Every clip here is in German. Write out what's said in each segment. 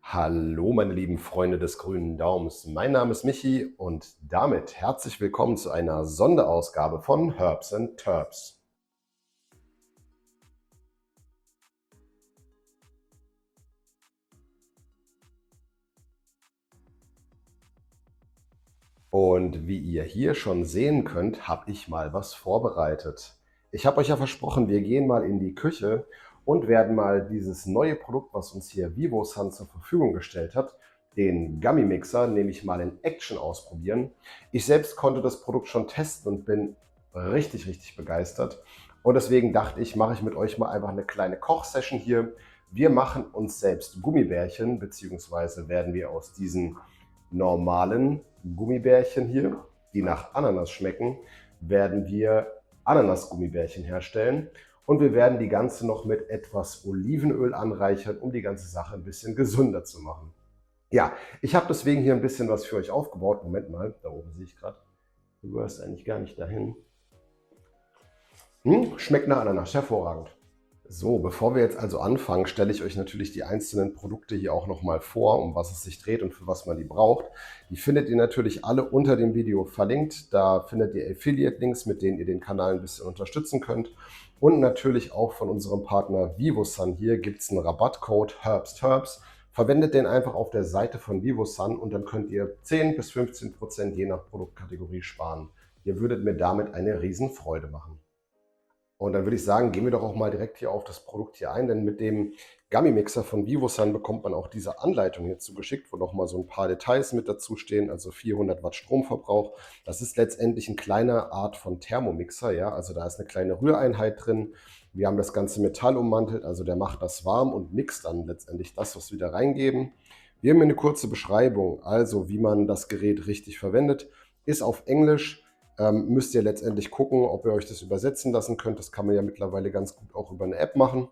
Hallo, meine lieben Freunde des grünen Daumens. Mein Name ist Michi und damit herzlich willkommen zu einer Sonderausgabe von Herbs and Terps. Und wie ihr hier schon sehen könnt, habe ich mal was vorbereitet. Ich habe euch ja versprochen, wir gehen mal in die Küche und werden mal dieses neue Produkt, was uns hier VivoSun zur Verfügung gestellt hat, den Gummy Mixer, nämlich mal in Action ausprobieren. Ich selbst konnte das Produkt schon testen und bin richtig begeistert. Und deswegen dachte ich, mache ich mit euch mal einfach eine kleine Kochsession hier. Wir machen uns selbst Gummibärchen, beziehungsweise werden wir aus diesen normalen Gummibärchen hier, die nach Ananas schmecken, werden wir Ananas-Gummibärchen herstellen. Und wir werden die ganze noch mit etwas Olivenöl anreichern, um die ganze Sache ein bisschen gesünder zu machen. Ja, ich habe deswegen hier ein bisschen was für euch aufgebaut. Moment mal, da oben sehe ich gerade. Du gehörst eigentlich gar nicht dahin. Schmeckt nach Ananas, hervorragend. So, bevor wir jetzt also anfangen, stelle ich euch natürlich die einzelnen Produkte hier auch nochmal vor, um was es sich dreht und für was man die braucht. Die findet ihr natürlich alle unter dem Video verlinkt. Da findet ihr Affiliate-Links, mit denen ihr den Kanal ein bisschen unterstützen könnt. Und natürlich auch von unserem Partner VivoSun hier gibt es einen Rabattcode HerbsTerps. Verwendet den einfach auf der Seite von VivoSun und dann könnt ihr 10 bis 15% je nach Produktkategorie sparen. Ihr würdet mir damit eine Riesenfreude machen. Und dann würde ich sagen, gehen wir doch auch mal direkt hier auf das Produkt hier ein, denn mit dem Gummy Mixer von VivoSun bekommt man auch diese Anleitung hier zugeschickt, wo noch mal so ein paar Details mit dazu stehen, also 400 Watt Stromverbrauch. Das ist letztendlich ein kleiner Art von Thermomixer, ja, also da ist eine kleine Rühreinheit drin. Wir haben das ganze Metall ummantelt, also der macht das warm und mixt dann letztendlich das, was wir da reingeben. Wir haben hier eine kurze Beschreibung, also wie man das Gerät richtig verwendet, ist auf Englisch. Müsst ihr letztendlich gucken, ob ihr euch das übersetzen lassen könnt. Das kann man ja mittlerweile ganz gut auch über eine App machen.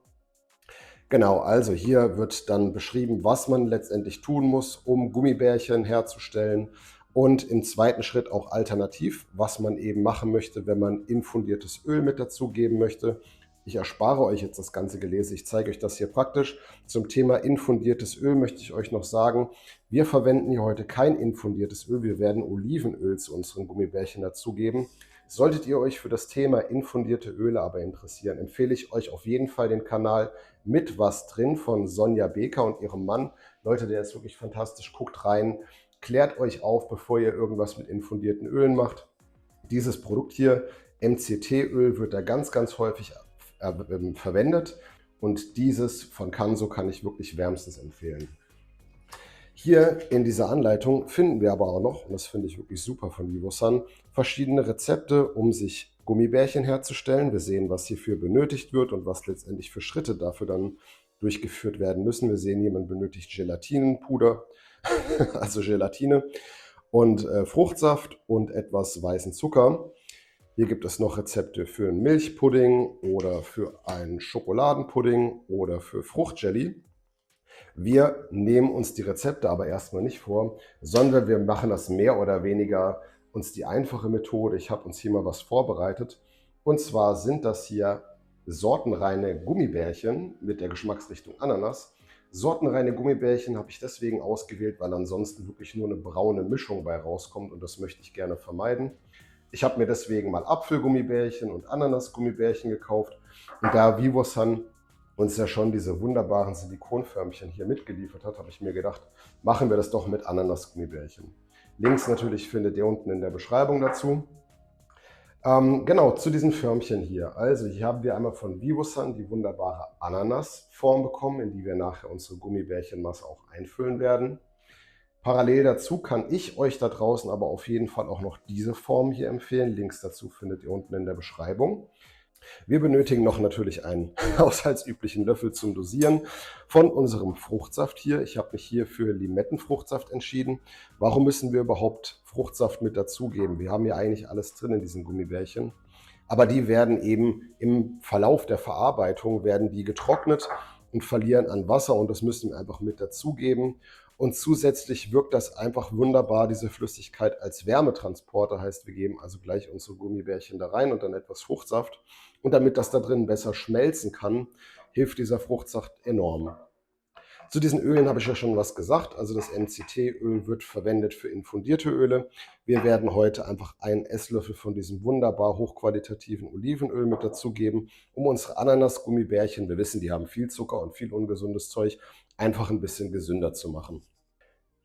Genau, also hier wird dann beschrieben, was man letztendlich tun muss, um Gummibärchen herzustellen. Und im zweiten Schritt auch alternativ, was man eben machen möchte, wenn man infundiertes Öl mit dazugeben möchte. Ich erspare euch jetzt das ganze Gelese, ich zeige euch das hier praktisch. Zum Thema infundiertes Öl möchte ich euch noch sagen, wir verwenden hier heute kein infundiertes Öl, wir werden Olivenöl zu unseren Gummibärchen dazugeben. Solltet ihr euch für das Thema infundierte Öle aber interessieren, empfehle ich euch auf jeden Fall den Kanal Mit was drin von Sonja Beker und ihrem Mann. Leute, der ist wirklich fantastisch, guckt rein, klärt euch auf, bevor ihr irgendwas mit infundierten Ölen macht. Dieses Produkt hier, MCT-Öl, wird da ganz häufig verwendet und dieses von Canso kann ich wirklich wärmstens empfehlen. Hier in dieser Anleitung finden wir aber auch noch, und das finde ich wirklich super von VivoSun, verschiedene Rezepte, um sich Gummibärchen herzustellen. Wir sehen, was hierfür benötigt wird und was letztendlich für Schritte dafür dann durchgeführt werden müssen. Wir sehen, jemand benötigt Gelatinenpuder, also Gelatine und Fruchtsaft und etwas weißen Zucker. Hier gibt es noch Rezepte für einen Milchpudding oder für einen Schokoladenpudding oder für Fruchtjelly. Wir nehmen uns die Rezepte aber erstmal nicht vor, sondern wir machen das mehr oder weniger uns die einfache Methode. Ich habe uns hier mal was vorbereitet. Und zwar sind das hier sortenreine Gummibärchen mit der Geschmacksrichtung Ananas. Sortenreine Gummibärchen habe ich deswegen ausgewählt, weil ansonsten wirklich nur eine braune Mischung bei rauskommt und das möchte ich gerne vermeiden. Ich habe mir deswegen mal Apfelgummibärchen und Ananasgummibärchen gekauft und da VivoSun uns ja schon diese wunderbaren Silikonförmchen hier mitgeliefert hat, habe ich mir gedacht, machen wir das doch mit Ananasgummibärchen. Links natürlich findet ihr unten in der Beschreibung dazu. Genau, zu diesen Förmchen hier. Also hier haben wir einmal von VivoSun die wunderbare Ananasform bekommen, in die wir nachher unsere Gummibärchenmasse auch einfüllen werden. Parallel dazu kann ich euch da draußen aber auf jeden Fall auch noch diese Form hier empfehlen. Links dazu findet ihr unten in der Beschreibung. Wir benötigen noch natürlich einen haushaltsüblichen Löffel zum Dosieren von unserem Fruchtsaft hier. Ich habe mich hier für Limettenfruchtsaft entschieden. Warum müssen wir überhaupt Fruchtsaft mit dazugeben? Wir haben ja eigentlich alles drin in diesen Gummibärchen. Aber die werden eben im Verlauf der Verarbeitung werden die getrocknet und verlieren an Wasser und das müssen wir einfach mit dazugeben. Und zusätzlich wirkt das einfach wunderbar, diese Flüssigkeit als Wärmetransporter. Heißt, wir geben also gleich unsere Gummibärchen da rein und dann etwas Fruchtsaft. Und damit das da drin besser schmelzen kann, hilft dieser Fruchtsaft enorm. Zu diesen Ölen habe ich ja schon was gesagt. Also das MCT-Öl wird verwendet für infundierte Öle. Wir werden heute einfach einen Esslöffel von diesem wunderbar hochqualitativen Olivenöl mit dazugeben, um unsere Ananas-Gummibärchen, wir wissen, die haben viel Zucker und viel ungesundes Zeug, einfach ein bisschen gesünder zu machen.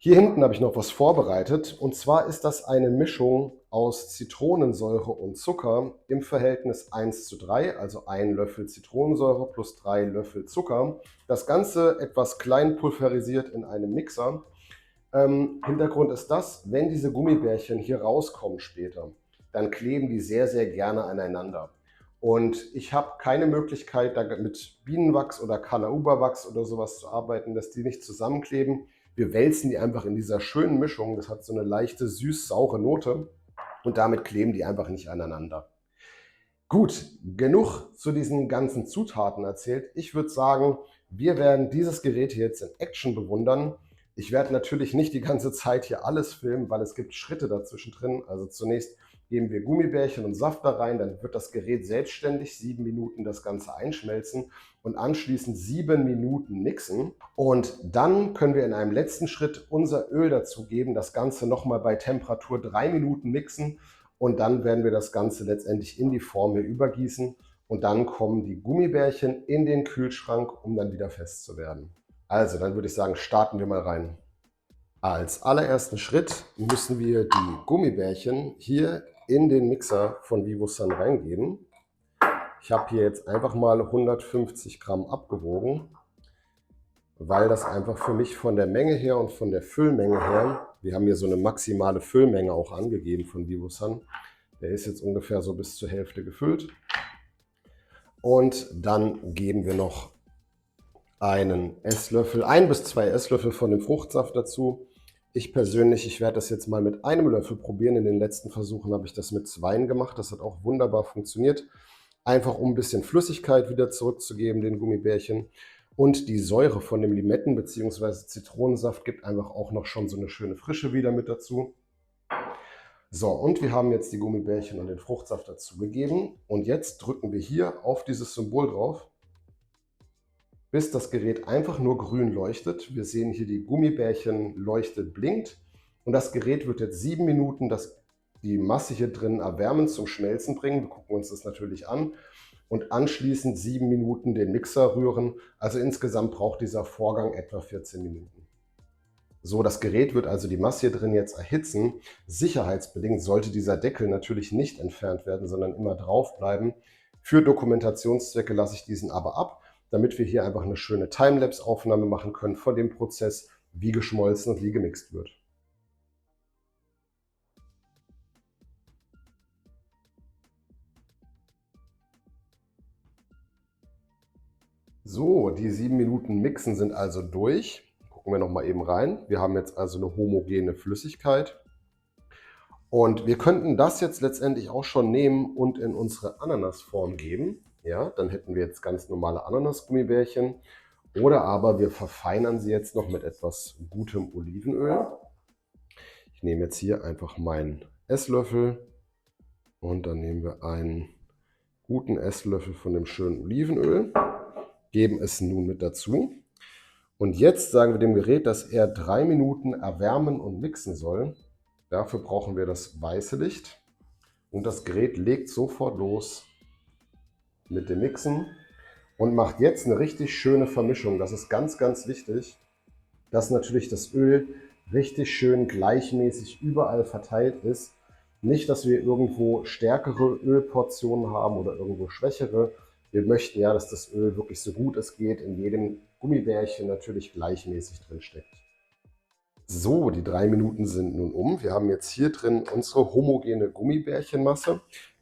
Hier hinten habe ich noch was vorbereitet, und zwar ist das eine Mischung aus Zitronensäure und Zucker im Verhältnis 1:3, also 1 Löffel Zitronensäure plus 3 Löffel Zucker. Das Ganze etwas klein pulverisiert in einem Mixer. Hintergrund ist das: wenn diese Gummibärchen hier rauskommen später, dann kleben die sehr, sehr gerne aneinander. Und ich habe keine Möglichkeit, da mit Bienenwachs oder Canauba-Wachs oder sowas zu arbeiten, dass die nicht zusammenkleben. Wir wälzen die einfach in dieser schönen Mischung. Das hat so eine leichte süß-saure Note und damit kleben die einfach nicht aneinander. Gut, genug zu diesen ganzen Zutaten erzählt. Ich würde sagen, wir werden dieses Gerät hier jetzt in Action bewundern. Ich werde natürlich nicht die ganze Zeit hier alles filmen, weil es gibt Schritte dazwischen drin. Also zunächst geben wir Gummibärchen und Saft da rein, dann wird das Gerät selbstständig 7 Minuten das Ganze einschmelzen und anschließend 7 Minuten mixen. Und dann können wir in einem letzten Schritt unser Öl dazugeben, das Ganze nochmal bei Temperatur 3 Minuten mixen, und dann werden wir das Ganze letztendlich in die Form hier übergießen und dann kommen die Gummibärchen in den Kühlschrank, um dann wieder fest zu werden. Also, dann würde ich sagen, starten wir mal rein. Als allerersten Schritt müssen wir die Gummibärchen hier in den Mixer von Vivosan reingeben. Ich habe hier jetzt einfach mal 150 Gramm abgewogen, weil das einfach für mich von der Menge her und von der Füllmenge her, wir haben hier so eine maximale Füllmenge auch angegeben von Vivosan, der ist jetzt ungefähr so bis zur Hälfte gefüllt. Und dann geben wir noch einen Esslöffel, 1 bis 2 Esslöffel von dem Fruchtsaft dazu. Ich persönlich, ich werde das jetzt mal mit einem Löffel probieren. In den letzten Versuchen habe ich das mit 2 gemacht. Das hat auch wunderbar funktioniert. Einfach um ein bisschen Flüssigkeit wieder zurückzugeben, den Gummibärchen. Und die Säure von dem Limetten- bzw. Zitronensaft gibt einfach auch noch schon so eine schöne Frische wieder mit dazu. So, und wir haben jetzt die Gummibärchen und den Fruchtsaft dazu gegeben. Und jetzt drücken wir hier auf dieses Symbol drauf, bis das Gerät einfach nur grün leuchtet. Wir sehen hier, die Gummibärchen leuchtet, blinkt. Und das Gerät wird jetzt 7 Minuten die Masse hier drin erwärmen, zum Schmelzen bringen. Wir gucken uns das natürlich an. Und anschließend 7 Minuten den Mixer rühren. Also insgesamt braucht dieser Vorgang etwa 14 Minuten. So, das Gerät wird also die Masse hier drin jetzt erhitzen. Sicherheitsbedingt sollte dieser Deckel natürlich nicht entfernt werden, sondern immer drauf bleiben. Für Dokumentationszwecke lasse ich diesen aber ab, damit wir hier einfach eine schöne Timelapse-Aufnahme machen können von dem Prozess, wie geschmolzen und wie gemixt wird. So, die 7 Minuten Mixen sind also durch. Gucken wir noch mal eben rein. Wir haben jetzt also eine homogene Flüssigkeit. Und wir könnten das jetzt letztendlich auch schon nehmen und in unsere Ananasform geben. Ja, dann hätten wir jetzt ganz normale Ananasgummibärchen. Oder aber wir verfeinern sie jetzt noch mit etwas gutem Olivenöl. Ich nehme jetzt hier einfach meinen Esslöffel und dann nehmen wir einen guten Esslöffel von dem schönen Olivenöl, geben es nun mit dazu. Und jetzt sagen wir dem Gerät, dass er 3 Minuten erwärmen und mixen soll. Dafür brauchen wir das weiße Licht. Und das Gerät legt sofort los mit dem Mixen und macht jetzt eine richtig schöne Vermischung. Das ist ganz, ganz wichtig, dass natürlich das Öl richtig schön gleichmäßig überall verteilt ist. Nicht, dass wir irgendwo stärkere Ölportionen haben oder irgendwo schwächere. Wir möchten ja, dass das Öl wirklich so gut es geht in jedem Gummibärchen natürlich gleichmäßig drin steckt. So, die 3 Minuten sind nun um. Wir haben jetzt hier drin unsere homogene Gummibärchenmasse,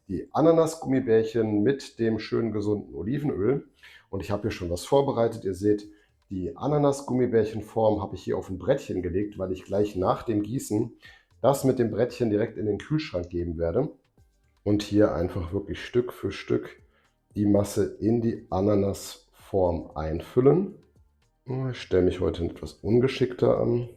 die Ananas-Gummibärchen mit dem schönen gesunden Olivenöl. Und ich habe hier schon was vorbereitet. Ihr seht, die Ananas-Gummibärchenform habe ich hier auf ein Brettchen gelegt, weil ich gleich nach dem Gießen das mit dem Brettchen direkt in den Kühlschrank geben werde. Und hier einfach wirklich Stück für Stück die Masse in die Ananasform einfüllen. Ich stelle mich heute etwas ungeschickter an.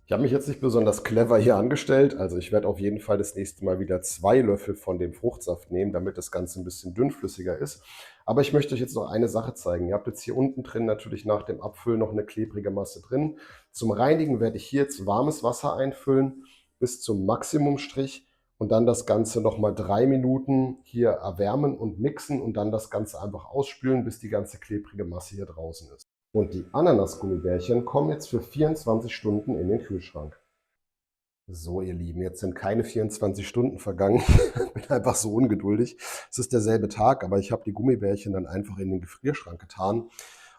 Ich habe mich jetzt nicht besonders clever hier angestellt, also ich werde auf jeden Fall das nächste Mal wieder 2 Löffel von dem Fruchtsaft nehmen, damit das Ganze ein bisschen dünnflüssiger ist. Aber ich möchte euch jetzt noch eine Sache zeigen. Ihr habt jetzt hier unten drin natürlich nach dem Abfüllen noch eine klebrige Masse drin. Zum Reinigen werde ich hier jetzt warmes Wasser einfüllen bis zum Maximumstrich und dann das Ganze nochmal 3 Minuten hier erwärmen und mixen und dann das Ganze einfach ausspülen, bis die ganze klebrige Masse hier draußen ist. Und die Ananas-Gummibärchen kommen jetzt für 24 Stunden in den Kühlschrank. So, ihr Lieben, jetzt sind keine 24 Stunden vergangen. Ich bin einfach so ungeduldig. Es ist derselbe Tag, aber ich habe die Gummibärchen dann einfach in den Gefrierschrank getan.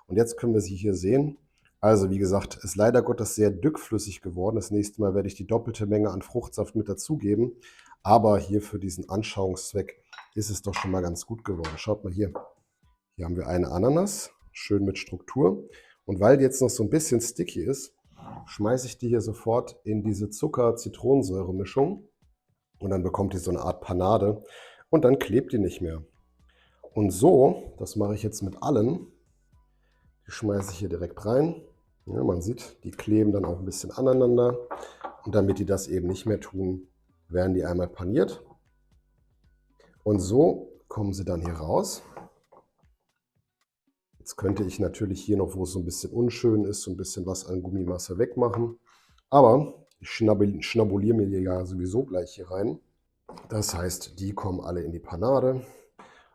Und jetzt können wir sie hier sehen. Also, wie gesagt, ist leider Gottes sehr dickflüssig geworden. Das nächste Mal werde ich die doppelte Menge an Fruchtsaft mit dazugeben. Aber hier für diesen Anschauungszweck ist es doch schon mal ganz gut geworden. Schaut mal hier. Hier haben wir eine Ananas, schön mit Struktur. Und weil die jetzt noch so ein bisschen sticky ist, schmeiße ich die hier sofort in diese Zucker-Zitronensäure-Mischung und dann bekommt die so eine Art Panade und dann klebt die nicht mehr. Und so, das mache ich jetzt mit allen, die schmeiße ich hier direkt rein. Ja, man sieht, die kleben dann auch ein bisschen aneinander und damit die das eben nicht mehr tun, werden die einmal paniert und so kommen sie dann hier raus. Jetzt könnte ich natürlich hier noch, wo es so ein bisschen unschön ist, so ein bisschen was an Gummimasse wegmachen. Aber ich schnabuliere mir die ja sowieso gleich hier rein. Das heißt, die kommen alle in die Panade.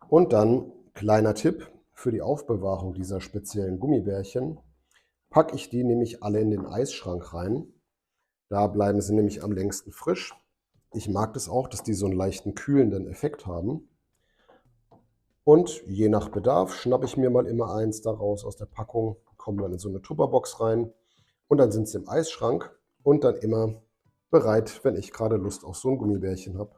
Und dann, kleiner Tipp für die Aufbewahrung dieser speziellen Gummibärchen, packe ich die nämlich alle in den Eisschrank rein. Da bleiben sie nämlich am längsten frisch. Ich mag das auch, dass die so einen leichten kühlenden Effekt haben. Und je nach Bedarf schnappe ich mir mal immer eins daraus aus der Packung, kommen dann in so eine Tupperbox rein und dann sind sie im Eisschrank und dann immer bereit, wenn ich gerade Lust auf so ein Gummibärchen habe.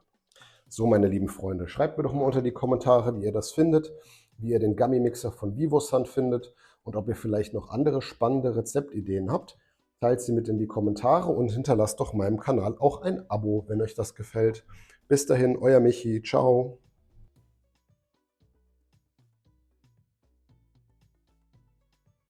So, meine lieben Freunde, schreibt mir doch mal unter die Kommentare, wie ihr das findet, wie ihr den Gummy Mixer von Vivosand findet und ob ihr vielleicht noch andere spannende Rezeptideen habt. Teilt sie mit in die Kommentare und hinterlasst doch meinem Kanal auch ein Abo, wenn euch das gefällt. Bis dahin, euer Michi, ciao.